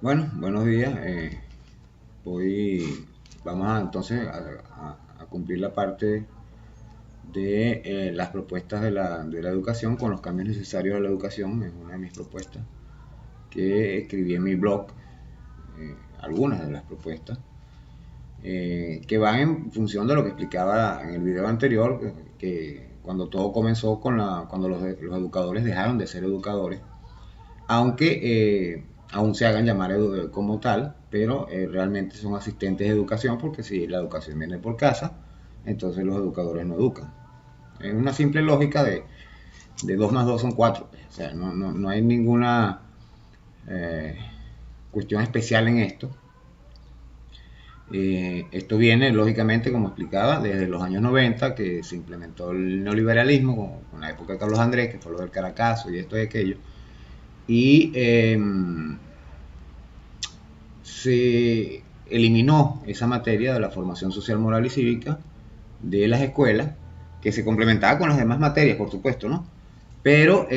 Bueno, buenos días. Hoy vamos entonces a cumplir la parte de las propuestas de la educación con los cambios necesarios a la educación. Es una de mis propuestas que escribí en mi blog, algunas de las propuestas, que van en función de lo que explicaba en el video anterior, que cuando todo comenzó cuando los educadores dejaron de ser educadores, aunque aún se hagan llamar como tal, pero realmente son asistentes de educación, porque si la educación viene por casa, entonces los educadores no educan. Es una simple lógica de 2 más 2 son 4. O sea, no hay ninguna eh, cuestión especial en esto. Esto viene, lógicamente, como explicaba, desde los años 90, que se implementó el neoliberalismo, con la época de Carlos Andrés, que fue lo del Caracazo y esto y aquello. Y se eliminó esa materia de la formación social, moral y cívica de las escuelas, que se complementaba con las demás materias, por supuesto, ¿no? Pero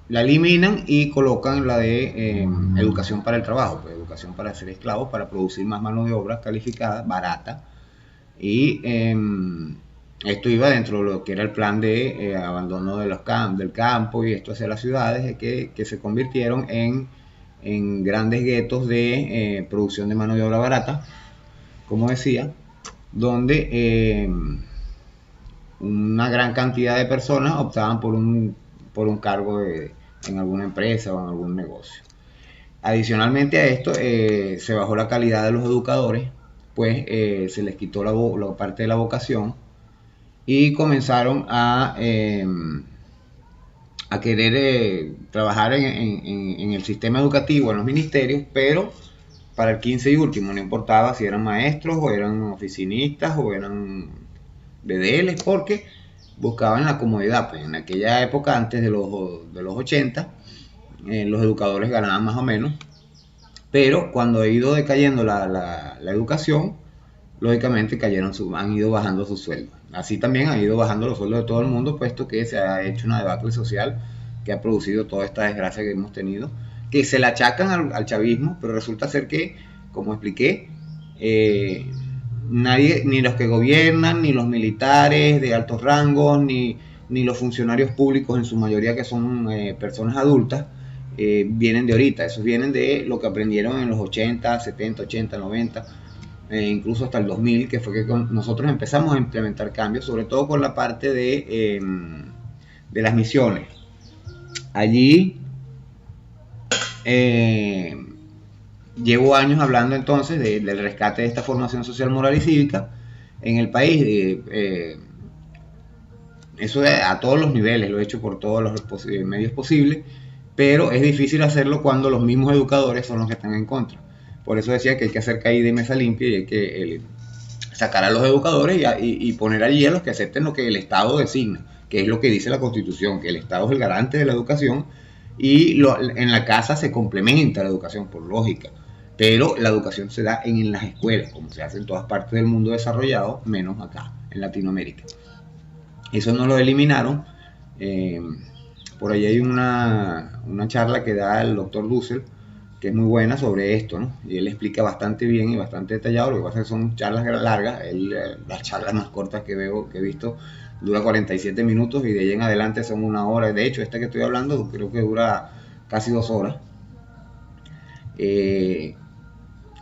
la eliminan y colocan la de educación para el trabajo, pues, educación para ser esclavos, para producir más mano de obra calificada, barata. Y esto iba dentro de lo que era el plan de abandono del campo y esto hacia las ciudades, que se convirtieron en grandes guetos de producción de mano de obra barata, como decía, donde una gran cantidad de personas optaban por un cargo en alguna empresa o en algún negocio. Adicionalmente a esto, se bajó la calidad de los educadores, pues se les quitó la parte de la vocación y comenzaron a querer trabajar en el sistema educativo, en los ministerios, pero para el 15 y último, no importaba si eran maestros o eran oficinistas o eran BDLs, porque buscaban la comodidad. Pues en aquella época, antes de los 80, los educadores ganaban más o menos, pero cuando ha ido decayendo la educación, lógicamente han ido bajando sus sueldos. Así también han ido bajando los sueldos de todo el mundo, puesto que se ha hecho una debacle social que ha producido toda esta desgracia que hemos tenido, que se la achacan al chavismo, pero resulta ser que, como expliqué, nadie, ni los que gobiernan, ni los militares de altos rangos, ni los funcionarios públicos, en su mayoría que son personas adultas, vienen de ahorita. Esos vienen de lo que aprendieron en los 80, 70, 80, 90, incluso hasta el 2000, que fue que nosotros empezamos a implementar cambios, sobre todo con la parte de las misiones. Allí eh, llevo años hablando entonces del rescate de esta formación social, moral y cívica en el país. Eso a todos los niveles, lo he hecho por todos los medios posibles, pero es difícil hacerlo cuando los mismos educadores son los que están en contra. Por eso decía que hay que hacer caída y mesa limpia, y hay que sacar a los educadores y poner allí a los que acepten lo que el Estado designa, que es lo que dice la Constitución, que el Estado es el garante de la educación, y en la casa se complementa la educación por lógica, pero la educación se da en las escuelas, como se hace en todas partes del mundo desarrollado, menos acá, en Latinoamérica. Eso no lo eliminaron. Eh, por ahí hay una charla que da el doctor Dussel, que es muy buena sobre esto, ¿no? Y él explica bastante bien y bastante detallado. Lo que pasa es que son charlas largas. Las charlas más cortas que he visto, dura 47 minutos y de ahí en adelante son 1 hora. De hecho, esta que estoy hablando creo que dura casi 2 horas. Eh,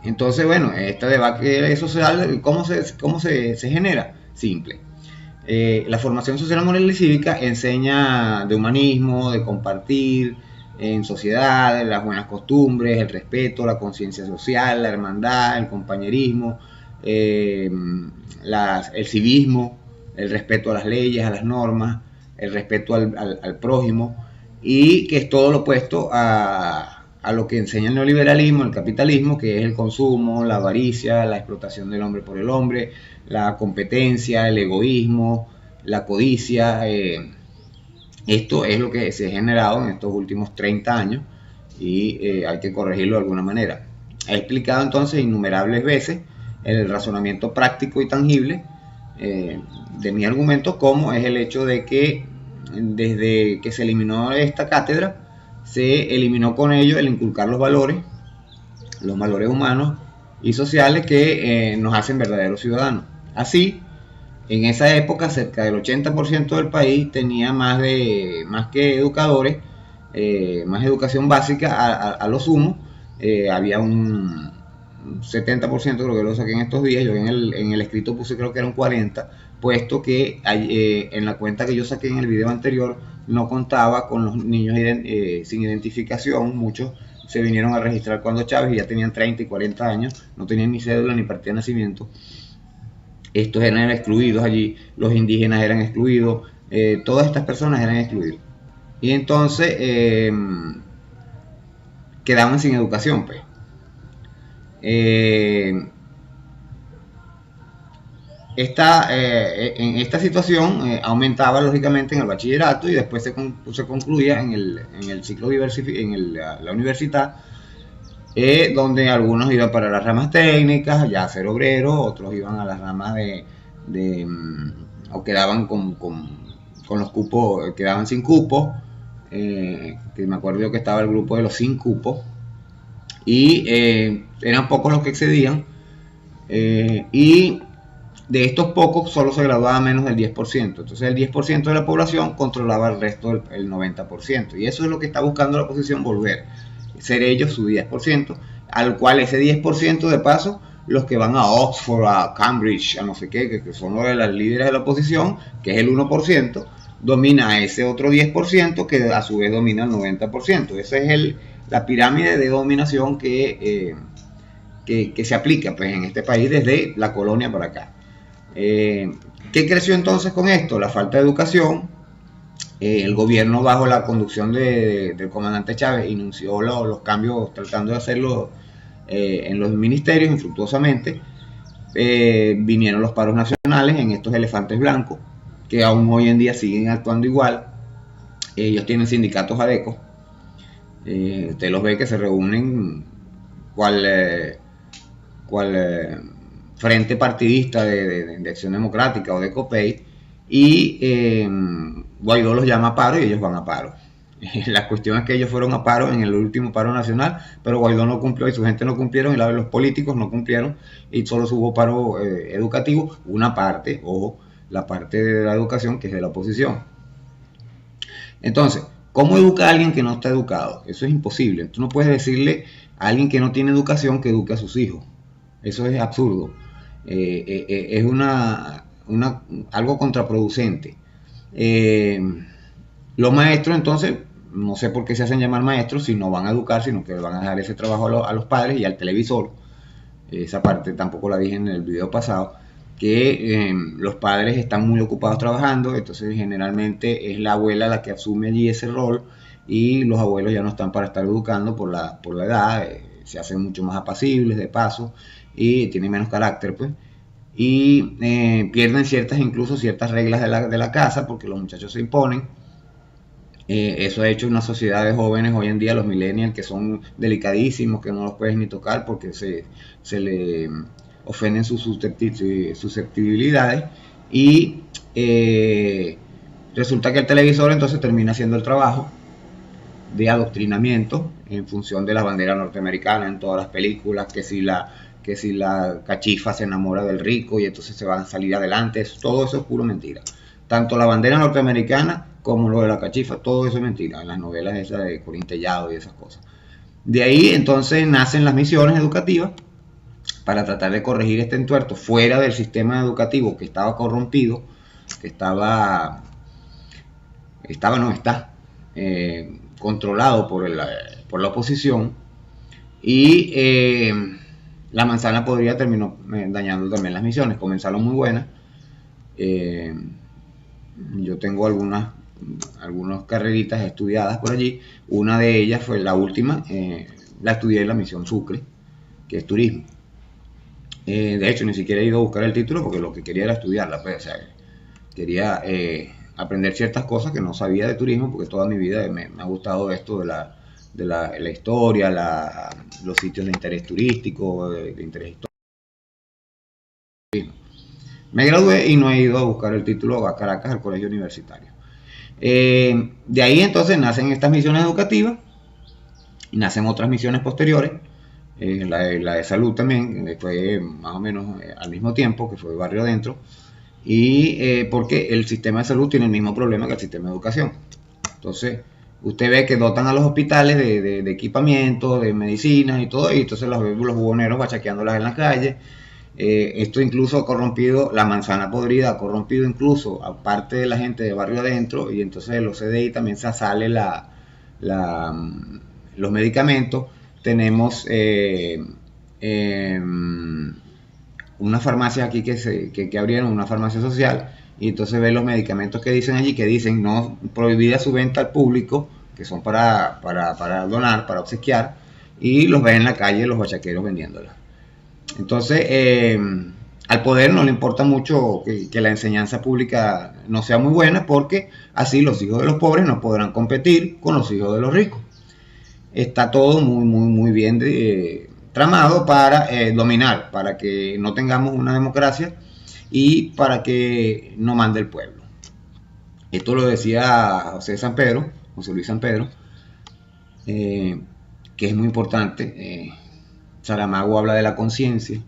entonces, bueno, este debate social, ¿cómo se genera? Simple. La formación social, moral y cívica enseña de humanismo, de compartir en sociedad, las buenas costumbres, el respeto, la conciencia social, la hermandad, el compañerismo, el civismo, el respeto a las leyes, a las normas, el respeto al prójimo, y que es todo lo opuesto a lo que enseña el neoliberalismo, el capitalismo, que es el consumo, la avaricia, la explotación del hombre por el hombre, la competencia, el egoísmo, la codicia. Esto es lo que se ha generado en estos últimos 30 años y hay que corregirlo de alguna manera. He explicado entonces innumerables veces el razonamiento práctico y tangible de mi argumento, como es el hecho de que desde que se eliminó esta cátedra, se eliminó con ello el inculcar los valores humanos y sociales que nos hacen verdaderos ciudadanos. Así, en esa época, cerca del 80% del país tenía más que educadores, más educación básica a lo sumo. Había un 70%, creo que lo saqué en estos días, yo en el escrito puse creo que era un 40%, puesto que en la cuenta que yo saqué en el video anterior no contaba con los niños sin identificación. Muchos se vinieron a registrar cuando Chávez y ya tenían 30 y 40 años, no tenían ni cédula ni partida de nacimiento. Estos eran excluidos allí, los indígenas eran excluidos, todas estas personas eran excluidas. Y entonces quedaban sin educación, pues. En esta situación aumentaba lógicamente en el bachillerato y después se concluía en el ciclo en la universidad, donde algunos iban para las ramas técnicas, ya a ser obreros, otros iban a las ramas o quedaban con los cupos, quedaban sin cupos, que me acuerdo que estaba el grupo de los sin cupos, y eran pocos los que excedían, y de estos pocos solo se graduaba menos del 10%, entonces el 10% de la población controlaba el resto, el 90%, y eso es lo que está buscando la oposición, volver, ser ellos su 10%, al cual ese 10% de paso, los que van a Oxford, a Cambridge, a no sé qué, que son los de las líderes de la oposición, que es el 1%, domina a ese otro 10% que a su vez domina el 90%. Esa es la pirámide de dominación que se aplica, pues, en este país desde la colonia para acá. ¿Qué creció entonces con esto? La falta de educación. El gobierno, bajo la conducción del comandante Chávez, inició los cambios tratando de hacerlo en los ministerios infructuosamente. Vinieron los paros nacionales en estos elefantes blancos, que aún hoy en día siguen actuando igual. Ellos tienen sindicatos adecos. Usted los ve que se reúnen cual frente partidista de Acción Democrática o de COPEI, y Guaidó los llama a paro y ellos van a paro. La cuestión es que ellos fueron a paro en el último paro nacional, pero Guaidó no cumplió y su gente no cumplieron, y los políticos no cumplieron, y solo hubo paro educativo, una parte, ojo, la parte de la educación que es de la oposición. Entonces, ¿cómo educa a alguien que no está educado? Eso es imposible. Tú no puedes decirle a alguien que no tiene educación que eduque a sus hijos. Eso es absurdo. Es algo contraproducente. Los maestros, entonces, no sé por qué se hacen llamar maestros si no van a educar, sino que van a dejar ese trabajo a los padres y al televisor. Esa parte tampoco la dije en el video pasado, que los padres están muy ocupados trabajando, entonces generalmente es la abuela la que asume allí ese rol, y los abuelos ya no están para estar educando por la edad, se hacen mucho más apacibles de paso y tienen menos carácter, pues, y pierden incluso ciertas reglas de la casa, porque los muchachos se imponen. Eso ha hecho una sociedad de jóvenes hoy en día, los millennials, que son delicadísimos, que no los puedes ni tocar porque se le ofenden sus susceptibilidades, y resulta que el televisor entonces termina haciendo el trabajo de adoctrinamiento en función de la bandera norteamericana en todas las películas, que si la cachifa se enamora del rico y entonces se van a salir adelante. Todo eso es puro mentira. Tanto la bandera norteamericana como lo de la cachifa, todo eso es mentira, en las novelas esas de Corín Tellado y esas cosas. De ahí entonces nacen las misiones educativas para tratar de corregir este entuerto fuera del sistema educativo que estaba corrompido, que está controlado por la oposición, y la manzana podría terminar dañando también las misiones. Comenzaron muy buenas. Yo tengo algunas carreritas estudiadas por allí. Una de ellas fue la última, la estudié en la misión Sucre, que es turismo. De hecho, ni siquiera he ido a buscar el título porque lo que quería era estudiarla, pues, o sea, quería aprender ciertas cosas que no sabía de turismo, porque toda mi vida me ha gustado esto de la historia, los sitios de interés turístico, de interés histórico. Me gradué y no he ido a buscar el título a Caracas, al colegio universitario. De ahí entonces nacen estas misiones educativas, Y nacen otras misiones posteriores, la de salud también, fue más o menos al mismo tiempo, que fue Barrio Adentro, y porque el sistema de salud tiene el mismo problema que el sistema de educación. Entonces, usted ve que dotan a los hospitales de equipamiento, de medicinas y todo, y entonces los buhoneros bachaqueándolas en la calle. Esto incluso ha corrompido, la manzana podrida ha corrompido incluso a parte de la gente de Barrio Adentro, y entonces de los CDI también se sale los medicamentos. Tenemos unas farmacias aquí que abrieron, una farmacia social, y entonces ven los medicamentos que dicen allí, que dicen no prohibida su venta al público, que son para donar, para obsequiar, y los ven en la calle los bachaqueros vendiéndolas. Entonces, al poder no le importa mucho que la enseñanza pública no sea muy buena, porque así los hijos de los pobres no podrán competir con los hijos de los ricos. Está todo muy bien tramado para dominar, para que no tengamos una democracia y para que no mande el pueblo. Esto lo decía José Luis San Pedro, que es muy importante. Saramago habla de la conciencia.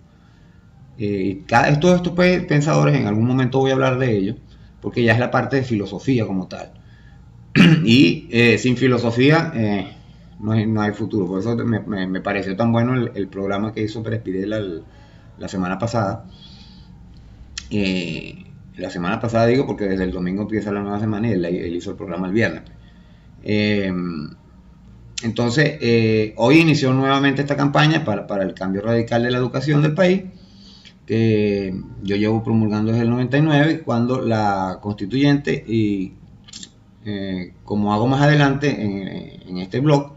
Todos estos pensadores, en algún momento voy a hablar de ellos, porque ya es la parte de filosofía como tal. Y sin filosofía no hay futuro. Por eso me pareció tan bueno el programa que hizo Pérez Pirela la semana pasada. La semana pasada digo porque desde el domingo empieza la nueva semana y él hizo el programa el viernes. Entonces, hoy inició nuevamente esta campaña para el cambio radical de la educación del país, que yo llevo promulgando desde el 99, cuando la constituyente, y como hago más adelante en este blog,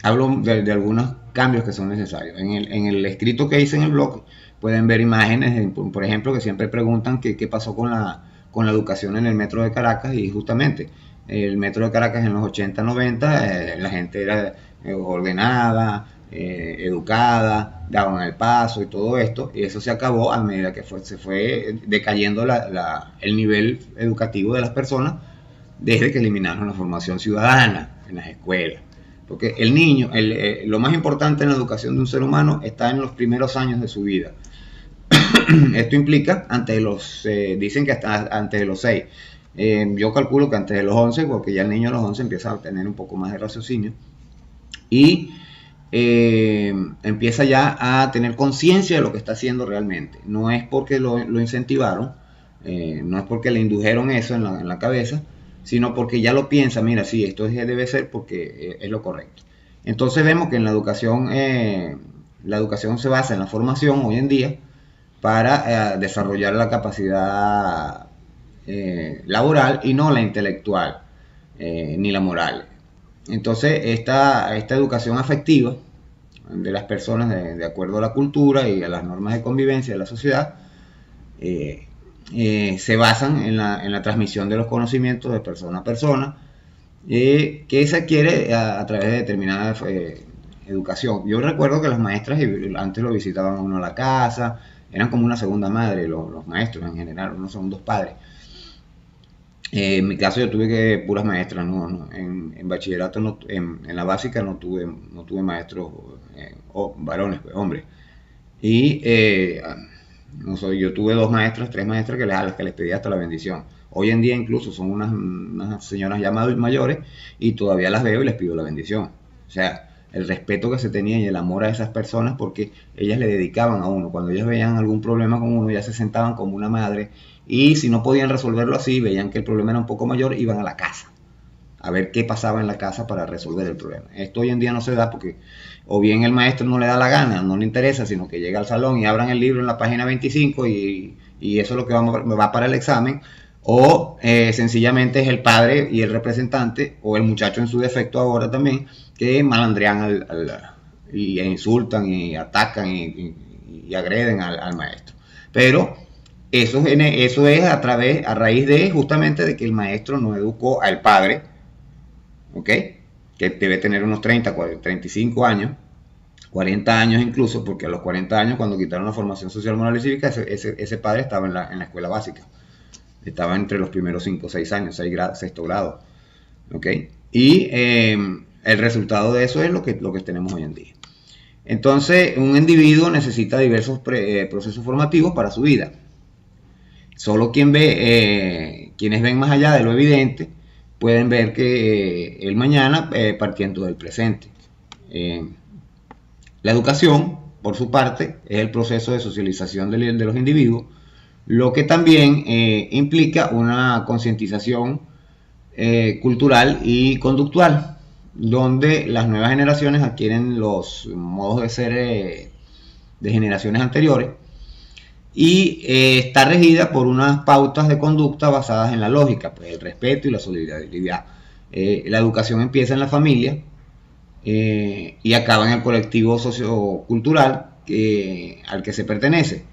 hablo de algunos cambios que son necesarios. En el escrito que hice en el blog pueden ver imágenes, por ejemplo, que siempre preguntan qué pasó con la educación en el metro de Caracas, y justamente el metro de Caracas en los 80, 90, la gente era ordenada, educada, daban el paso y todo esto, y eso se acabó a medida que se fue decayendo el nivel educativo de las personas desde que eliminaron la formación ciudadana en las escuelas. Porque el niño, lo más importante en la educación de un ser humano está en los primeros años de su vida. Esto implica dicen que hasta antes de los 6. Yo calculo que antes de los 11, porque ya el niño a los 11 empieza a tener un poco más de raciocinio y empieza ya a tener conciencia de lo que está haciendo realmente. No es porque lo incentivaron, no es porque le indujeron eso en la cabeza, sino porque ya lo piensa, mira, sí, esto debe ser porque es lo correcto. Entonces vemos que en la educación se basa en la formación hoy en día para desarrollar la capacidad laboral y no la intelectual ni la moral. Entonces esta educación afectiva de las personas de acuerdo a la cultura y a las normas de convivencia de la sociedad se basan en la transmisión de los conocimientos de persona a persona, que se adquiere a través de determinada educación. Yo recuerdo que las maestras antes lo visitaban a uno a la casa, eran como una segunda madre, los maestros en general, unos segundos padres. En mi caso yo tuve puras maestras, ¿no? En bachillerato, en la básica no tuve maestros varones, pues, hombres. Y yo tuve 2 maestras, 3 maestras a las que les pedí hasta la bendición. Hoy en día incluso son unas señoras ya mayores y todavía las veo y les pido la bendición. O sea, el respeto que se tenía y el amor a esas personas, porque ellas le dedicaban a uno. Cuando ellas veían algún problema con uno, ya se sentaban como una madre, y si no podían resolverlo así, veían que el problema era un poco mayor, iban a la casa a ver qué pasaba en la casa para resolver el problema. Esto hoy en día no se da porque o bien el maestro no le da la gana, no le interesa, sino que llega al salón y abran el libro en la página 25 y eso es lo que va para el examen, o sencillamente es el padre y el representante, o el muchacho en su defecto ahora también, que malandrean y insultan y atacan y agreden al maestro. Pero eso es a raíz de justamente de que el maestro no educó al padre, ¿ok? Que debe tener unos 30, 40, 35 años, 40 años incluso, porque a los 40 años, cuando quitaron la formación social, moral y cívica, ese padre estaba en la escuela básica. Estaba entre los primeros 5 o 6 años, 6º grado. ¿ok? Y el resultado de eso es lo que tenemos hoy en día. Entonces, un individuo necesita diversos procesos formativos para su vida. Solo quienes ven más allá de lo evidente pueden ver que el mañana partiendo del presente. La educación, por su parte, es el proceso de socialización de los individuos, lo que también implica una concientización cultural y conductual, donde las nuevas generaciones adquieren los modos de ser de generaciones anteriores y está regida por unas pautas de conducta basadas en la lógica, pues el respeto y la solidaridad. La educación empieza en la familia y acaba en el colectivo sociocultural al que se pertenece.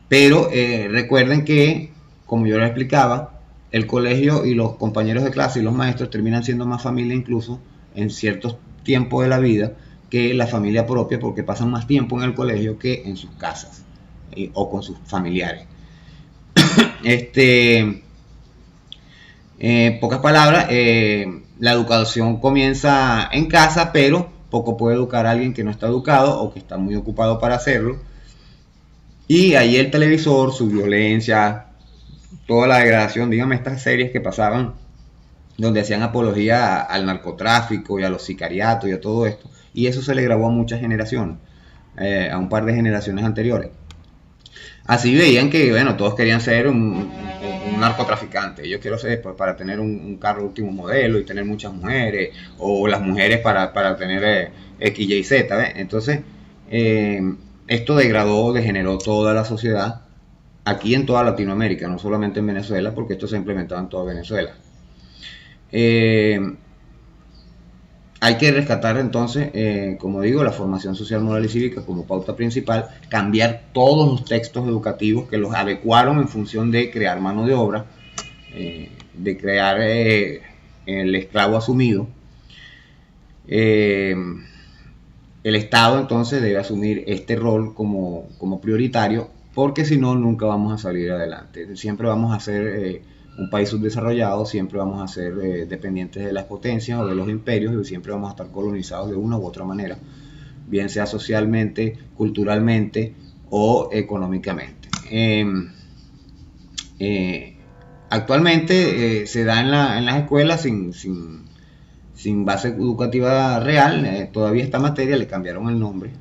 Pero recuerden que, como yo les explicaba, el colegio y los compañeros de clase y los maestros terminan siendo más familia incluso en ciertos tiempos de la vida que la familia propia, porque pasan más tiempo en el colegio que en sus casas o con sus familiares. Pocas palabras, la educación comienza en casa, pero poco puede educar a alguien que no está educado o que está muy ocupado para hacerlo. Y ahí el televisor, su violencia, toda la degradación, dígame estas series que pasaban donde hacían apología al narcotráfico y a los sicariatos y a todo esto. Y eso se le grabó a muchas generaciones, a un par de generaciones anteriores. Así veían que, bueno, todos querían ser un narcotraficante. Yo quiero ser pues, para tener un carro último modelo y tener muchas mujeres, o las mujeres para tener X, Y, Z. ¿ves? Entonces, esto degeneró toda la sociedad aquí en toda Latinoamérica, no solamente en Venezuela, porque esto se ha implementado en toda Venezuela. Hay que rescatar entonces, como digo, la formación social, moral y cívica como pauta principal, cambiar todos los textos educativos que los adecuaron en función de crear mano de obra, de crear el esclavo asumido. El Estado entonces debe asumir este rol como prioritario, porque si no, nunca vamos a salir adelante. Siempre vamos a ser un país subdesarrollado, siempre vamos a ser dependientes de las potencias o de los imperios y siempre vamos a estar colonizados de una u otra manera, bien sea socialmente, culturalmente o económicamente. Actualmente se da en las escuelas sin base educativa real, todavía esta materia le cambiaron el nombre.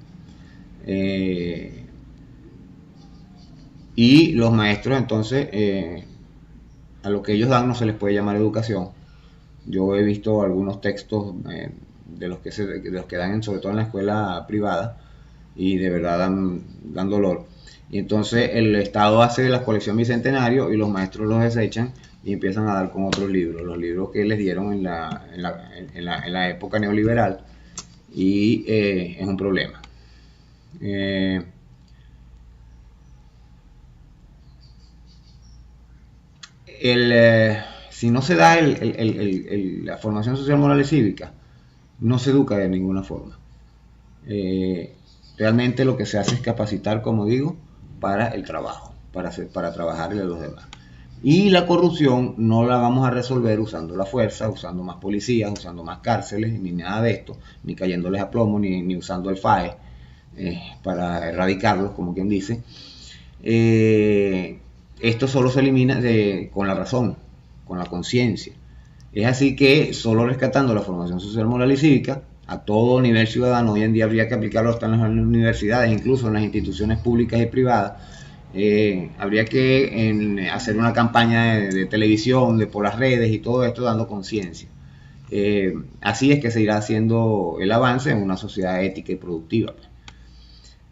Y los maestros entonces a lo que ellos dan no se les puede llamar educación. Yo he visto algunos textos de los que dan sobre todo en la escuela privada y de verdad dan dolor. Y entonces el Estado hace la colección bicentenario y los maestros los desechan y empiezan a dar con otros libros, los libros que les dieron en la época neoliberal, y es un problema. Si no se da la formación social, moral y cívica, no se educa de ninguna forma. Realmente lo que se hace es capacitar, como digo, para el trabajo, para trabajarle a los demás. Y la corrupción no la vamos a resolver usando la fuerza, usando más policías, usando más cárceles, ni nada de esto, ni cayéndoles a plomo, ni usando el FAE para erradicarlos, como quien dice. Esto solo se elimina con la razón, con la conciencia. Es así que solo rescatando la formación social, moral y cívica a todo nivel ciudadano, hoy en día habría que aplicarlo hasta en las universidades, incluso en las instituciones públicas y privadas. Habría que hacer una campaña de televisión, por las redes y todo esto, dando conciencia. Así es que se irá haciendo el avance en una sociedad ética y productiva.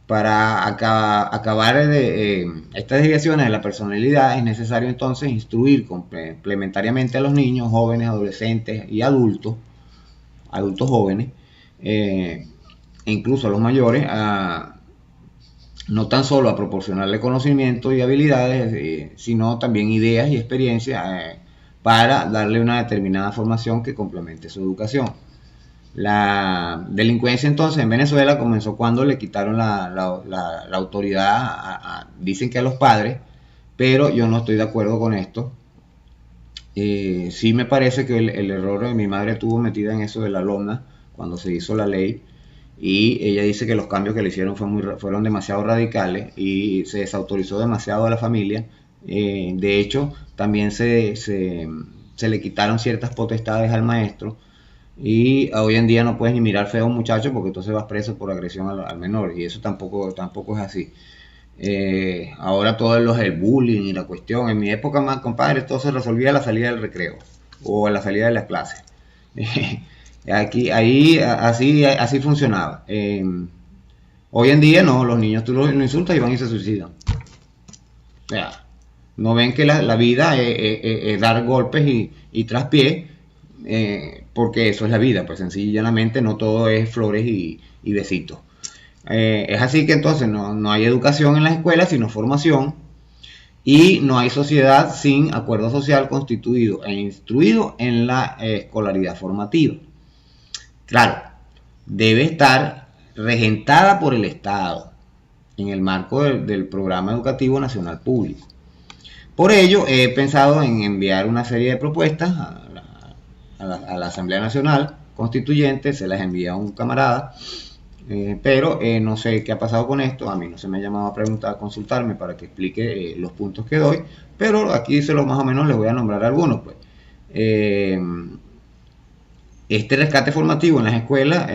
Para acabar estas desviaciones de la personalidad es necesario entonces instruir complementariamente a los niños, jóvenes, adolescentes y adultos jóvenes, e incluso a los mayores, no tan solo a proporcionarle conocimiento y habilidades, sino también ideas y experiencias para darle una determinada formación que complemente su educación. La delincuencia entonces en Venezuela comenzó cuando le quitaron la autoridad, dicen que a los padres, pero yo no estoy de acuerdo con esto. Sí me parece que el error de mi madre estuvo metida en eso de la lona cuando se hizo la ley, y ella dice que los cambios que le hicieron fueron demasiado radicales y se desautorizó demasiado a la familia. De hecho, también se le quitaron ciertas potestades al maestro, y hoy en día no puedes ni mirar feo a un muchacho porque entonces vas preso por agresión al menor, y eso tampoco es así. Ahora todo es el bullying y la cuestión. En mi época, más compadre, todo se resolvía a la salida del recreo o a la salida de las clases. Así funcionaba. Hoy en día no, los niños tú los insultas y van y se suicidan. O sea, no ven que la vida es dar golpes y traspiés, porque eso es la vida, pues sencillamente no todo es flores y besitos. Es así que entonces no hay educación en las escuelas, sino formación, y no hay sociedad sin acuerdo social constituido e instruido en la escolaridad formativa. Claro, debe estar regentada por el Estado en el marco del Programa Educativo Nacional Público. Por ello, he pensado en enviar una serie de propuestas a la Asamblea Nacional Constituyente. Se las envía a un camarada, pero no sé qué ha pasado con esto. A mí no se me ha llamado a preguntar, a consultarme para que explique los puntos que doy, pero aquí más o menos les voy a nombrar algunos. Pues. Este rescate formativo en las escuelas,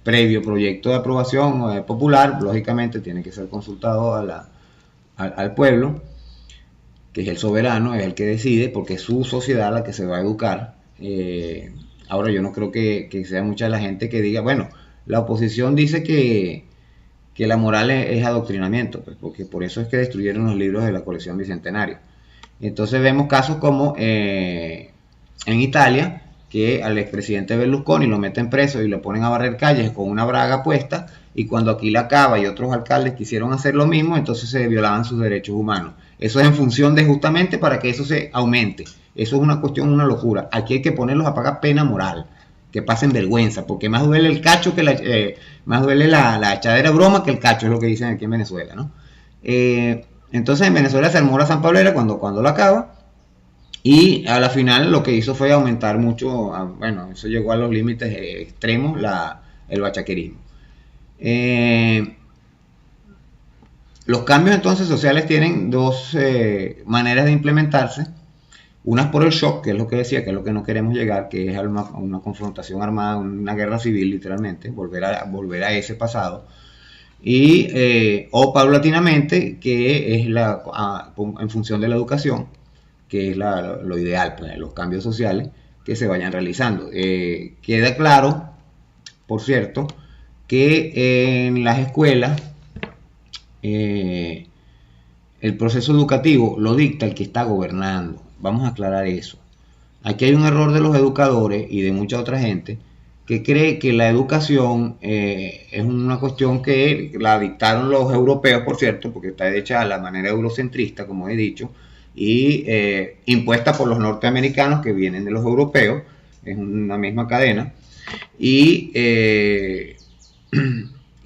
previo proyecto de aprobación popular, lógicamente tiene que ser consultado al pueblo, que es el soberano, es el que decide, porque es su sociedad la que se va a educar. Ahora yo no creo que sea mucha la gente que diga, bueno, la oposición dice que la moral es adoctrinamiento, pues, porque por eso es que destruyeron los libros de la colección Bicentenario. Entonces vemos casos como en Italia, que al expresidente Berlusconi lo meten preso y lo ponen a barrer calles con una braga puesta, y cuando Aquila Cava y otros alcaldes quisieron hacer lo mismo, entonces se violaban sus derechos humanos. Eso es en función de justamente para que eso se aumente. Eso es una cuestión, una locura. Aquí hay que ponerlos a pagar pena moral, que pasen vergüenza, porque más duele el cacho más duele la echadera broma que el cacho, es lo que dicen aquí en Venezuela, ¿no? Entonces en Venezuela se armó la San Pablera cuando la acaba, y a la final lo que hizo fue aumentar mucho, bueno, eso llegó a los límites extremos, el bachaquerismo. Los cambios entonces sociales tienen dos maneras de implementarse. Unas por el shock, que es lo que decía, que es lo que no queremos llegar, que es a una confrontación armada, una guerra civil literalmente, volver a ese pasado. O paulatinamente, que es en función de la educación, que es lo ideal, pues, los cambios sociales que se vayan realizando. Queda claro, por cierto, que en las escuelas el proceso educativo lo dicta el que está gobernando. Vamos a aclarar eso. Aquí hay un error de los educadores y de mucha otra gente que cree que la educación es una cuestión que la dictaron los europeos, por cierto, porque está hecha a la manera eurocentrista, como he dicho, y impuesta por los norteamericanos que vienen de los europeos. Es una misma cadena. Y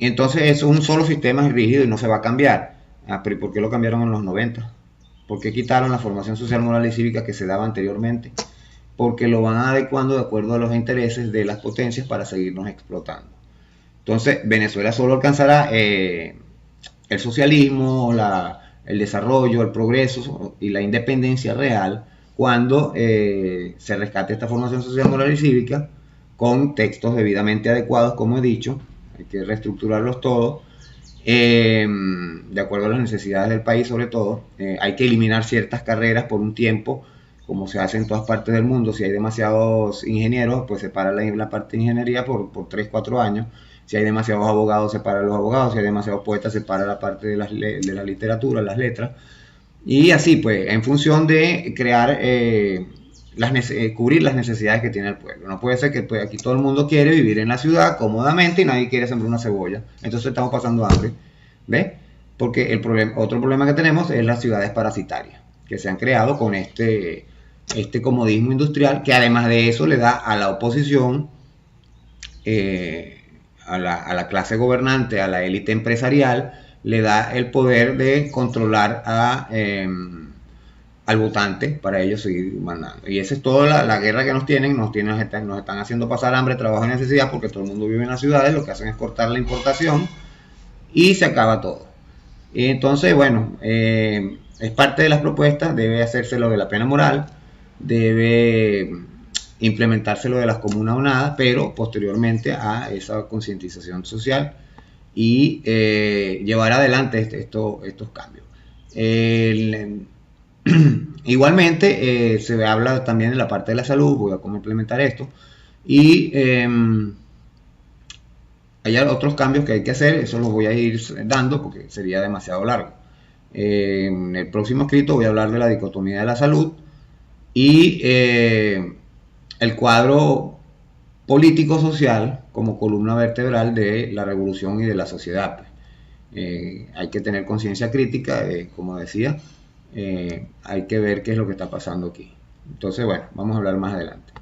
entonces eso es un solo sistema rígido y no se va a cambiar. Pero ¿por qué lo cambiaron en los 90? ¿Por qué quitaron la formación social, moral y cívica que se daba anteriormente? Porque lo van adecuando de acuerdo a los intereses de las potencias para seguirnos explotando. Entonces Venezuela solo alcanzará el socialismo, el desarrollo, el progreso y la independencia real cuando se rescate esta formación social, moral y cívica con textos debidamente adecuados, como he dicho. Hay que reestructurarlos todos de acuerdo a las necesidades del país, sobre todo. Hay que eliminar ciertas carreras por un tiempo, como se hace en todas partes del mundo. Si hay demasiados ingenieros, pues separa la parte de ingeniería por 3, 4 años. Si hay demasiados abogados, separa los abogados. Si hay demasiados poetas, separa la parte de la literatura, las letras. Y así, pues, en función de crear, cubrir las necesidades que tiene el pueblo. No puede ser que pues, aquí todo el mundo quiere vivir en la ciudad cómodamente y nadie quiere sembrar una cebolla. Entonces estamos pasando hambre. ¿Ves? Porque otro problema que tenemos es las ciudades parasitarias, que se han creado con este comodismo industrial, que además de eso le da a la oposición, a la clase gobernante, a la élite empresarial, le da el poder de controlar al votante para ellos seguir mandando. Y esa es toda la guerra que nos tienen, nos están haciendo pasar hambre, trabajo y necesidad, porque todo el mundo vive en las ciudades, lo que hacen es cortar la importación y se acaba todo. Y entonces, bueno, es parte de las propuestas, debe hacerse lo de la pena moral, debe implementarse lo de las comunas o nada, pero posteriormente a esa concientización social y llevar adelante estos cambios. Igualmente, se habla también de la parte de la salud, voy a cómo implementar esto, y hay otros cambios que hay que hacer, eso los voy a ir dando porque sería demasiado largo. En el próximo escrito voy a hablar de la dicotomía de la salud y el cuadro político-social como columna vertebral de la revolución y de la sociedad. Pues. Hay que tener conciencia crítica, como decía, hay que ver qué es lo que está pasando aquí. Entonces, bueno, vamos a hablar más adelante.